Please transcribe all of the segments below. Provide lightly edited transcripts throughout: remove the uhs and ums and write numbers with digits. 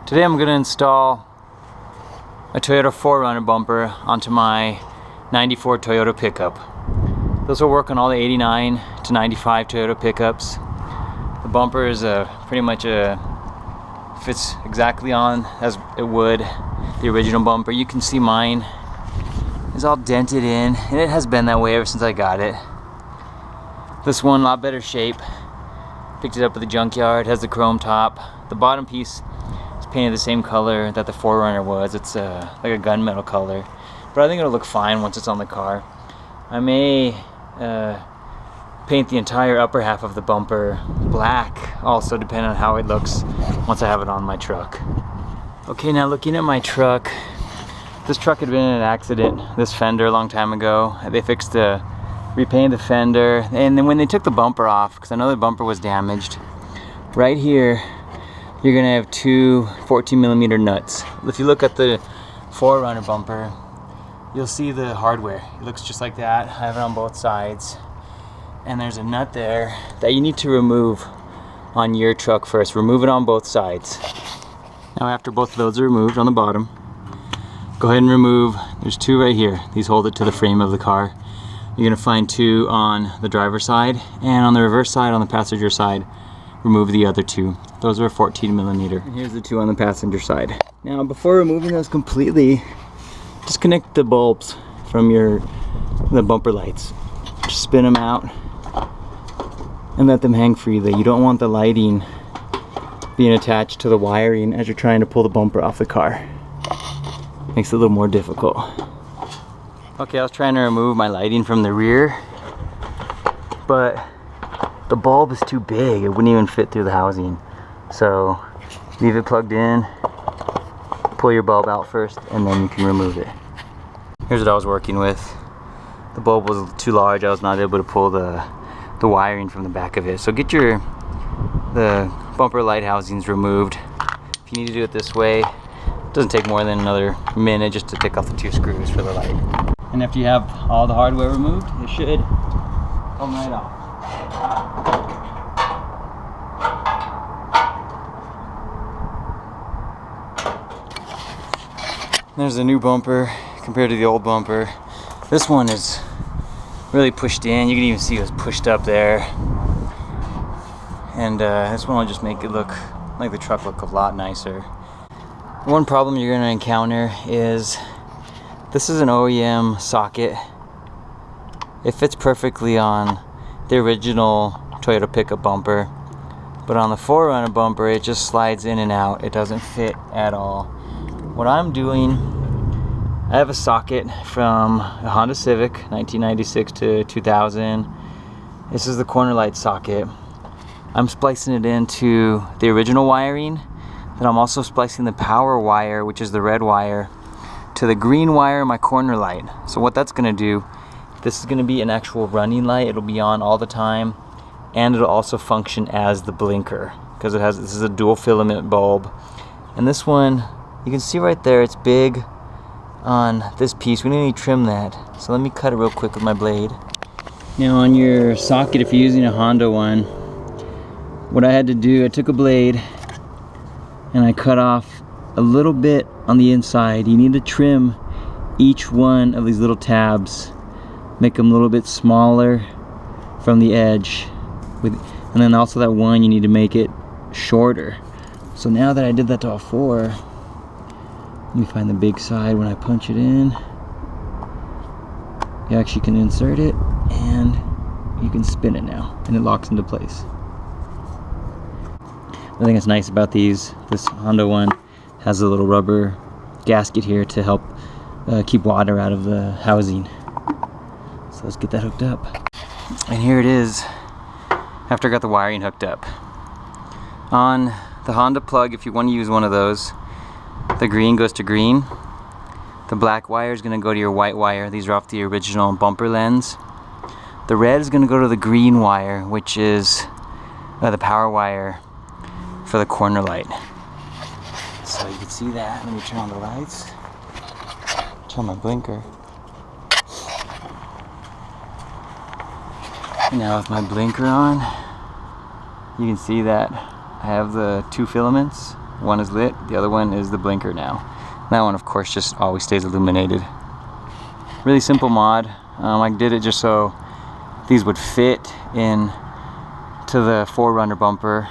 Today I'm going to install a Toyota 4Runner bumper onto my 94 Toyota pickup. This will work on all the 89 to 95 Toyota pickups. The bumper is pretty much fits exactly on as it would the original bumper. You can see mine is all dented in, and it has been that way ever since I got it. This one, a lot better shape. Picked it up at the junkyard, has the chrome top. The bottom piece is painted the same color that the 4Runner was. It's like a gunmetal color, but I think it'll look fine once it's on the car. I may paint the entire upper half of the bumper black, also depending on how it looks once I have it on my truck. Okay, now looking at my truck, this truck had been in an accident, this fender, a long time ago. They repainted the fender, and then when they took the bumper off, because I know the bumper was damaged, right here you're gonna have two 14mm nuts. If you look at the 4Runner bumper, you'll see the hardware. It looks just like that. I have it on both sides, and there's a nut there that you need to remove on your truck first. Remove it on both sides. Now after both of those are removed on the bottom, go ahead and remove, there's two right here. These hold it to the frame of the car. You're gonna find two on the driver's side, and on the reverse side, on the passenger side, remove the other two. Those are 14mm. And here's the two on the passenger side. Now before removing those completely, disconnect the bulbs from the bumper lights. Just spin them out and let them hang freely. You don't want the lighting being attached to the wiring as you're trying to pull the bumper off the car. Makes it a little more difficult. Okay, I was trying to remove my lighting from the rear, but the bulb is too big. It wouldn't even fit through the housing. So leave it plugged in, pull your bulb out first, and then you can remove it. Here's what I was working with. The bulb was too large. I was not able to pull the wiring from the back of it. So get the bumper light housings removed. If you need to do it this way, it doesn't take more than another minute just to take off the two screws for the light. And after you have all the hardware removed, it should come right off. There's a new bumper compared to the old bumper. This one is really pushed in. You can even see it was pushed up there. And this one will just make it look like the truck look a lot nicer. One problem you're gonna encounter is this is an OEM socket. It fits perfectly on the original Toyota pickup bumper, but on the 4Runner bumper it just slides in and out. It doesn't fit at all. What I'm doing, I have a socket from a Honda Civic, 1996 to 2000. This is the corner light socket. I'm splicing it into the original wiring, then I'm also splicing the power wire, which is the red wire, to the green wire in my corner light. So what that's gonna do, this is gonna be an actual running light. It'll be on all the time, and it'll also function as the blinker, because this is a dual filament bulb. And this one, you can see right there, it's big on this piece. We need to trim that. So let me cut it real quick with my blade. Now on your socket, if you're using a Honda one, what I had to do, I took a blade and I cut off a little bit on the inside. You need to trim each one of these little tabs, make them a little bit smaller from the edge, and then also that one you need to make it shorter. So now that I did that to all four, let me find the big side. When I punch it in, you actually can insert it and you can spin it now, and it locks into place. I think it's nice about this Honda one has a little rubber gasket here to help keep water out of the housing. So let's get that hooked up. And here it is after I got the wiring hooked up. On the Honda plug, if you want to use one of those, the green goes to green. The black wire is going to go to your white wire. These are off the original bumper lens. The red is going to go to the green wire, which is the power wire for the corner light. So you can see that. Let me turn on the lights. Turn on my blinker. Now with my blinker on, you can see that I have the two filaments One is lit, the other one is the blinker now. That one, of course, just always stays illuminated. Really simple mod. I did it just so these would fit in to the 4Runner bumper,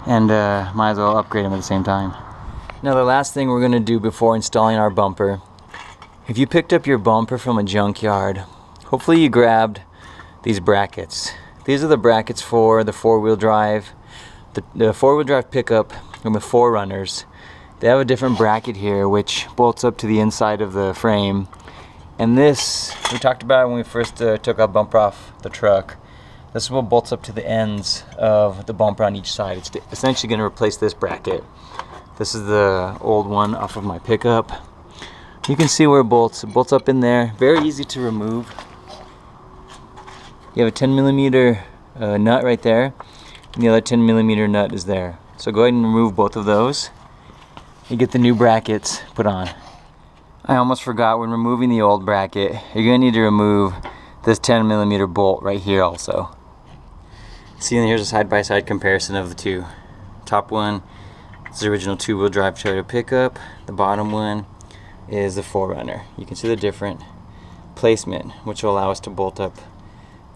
and might as well upgrade them at the same time. Now the last thing we're going to do before installing our bumper, if you picked up your bumper from a junkyard, hopefully you grabbed these brackets. These are the brackets for the four-wheel drive. The four-wheel drive pickup from the 4Runners. They have a different bracket here which bolts up to the inside of the frame. And this, we talked about when we first took our bumper off the truck. This is what bolts up to the ends of the bumper on each side. It's essentially going to replace this bracket. This is the old one off of my pickup. You can see where it bolts. It bolts up in there. Very easy to remove. You have a 10mm nut right there, and the other 10mm nut is there. So go ahead and remove both of those. You get the new brackets put on. I almost forgot, when removing the old bracket, you're going to need to remove this 10mm bolt right here also. See, and here's a side-by-side comparison of the two. Top one is the original two-wheel drive Toyota pickup. The bottom one is the 4Runner. You can see the different placement, which will allow us to bolt up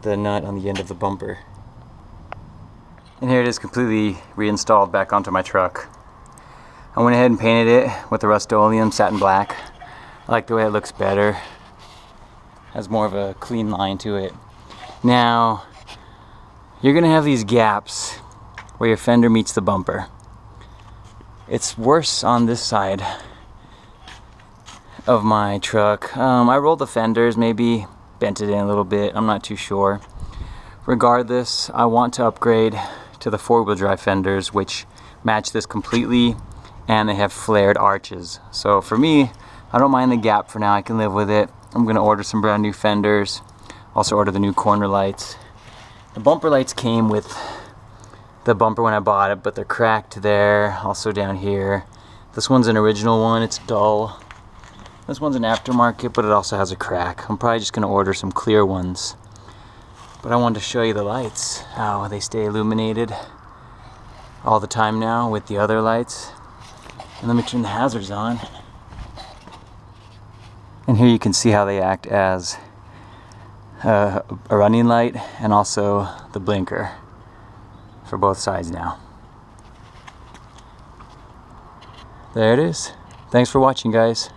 the nut on the end of the bumper. And here it is, completely reinstalled back onto my truck. I went ahead and painted it with the Rust-Oleum satin black. I like the way it looks better. Has more of a clean line to it. Now, you're gonna have these gaps where your fender meets the bumper. It's worse on this side of my truck. I rolled the fenders, maybe bent it in a little bit, I'm not too sure. Regardless, I want to upgrade to the four-wheel drive fenders, which match this completely, and they have flared arches. So for me, I don't mind the gap for now, I can live with it. I'm gonna order some brand new fenders, also order the new corner lights. The bumper lights came with the bumper when I bought it, but they're cracked there, also down here. This one's an original one, it's dull. This one's an aftermarket, but it also has a crack. I'm probably just gonna order some clear ones. But I wanted to show you the lights, how they stay illuminated all the time now with the other lights. And let me turn the hazards on. And here you can see how they act as a running light and also the blinker for both sides now. There it is. Thanks for watching, guys.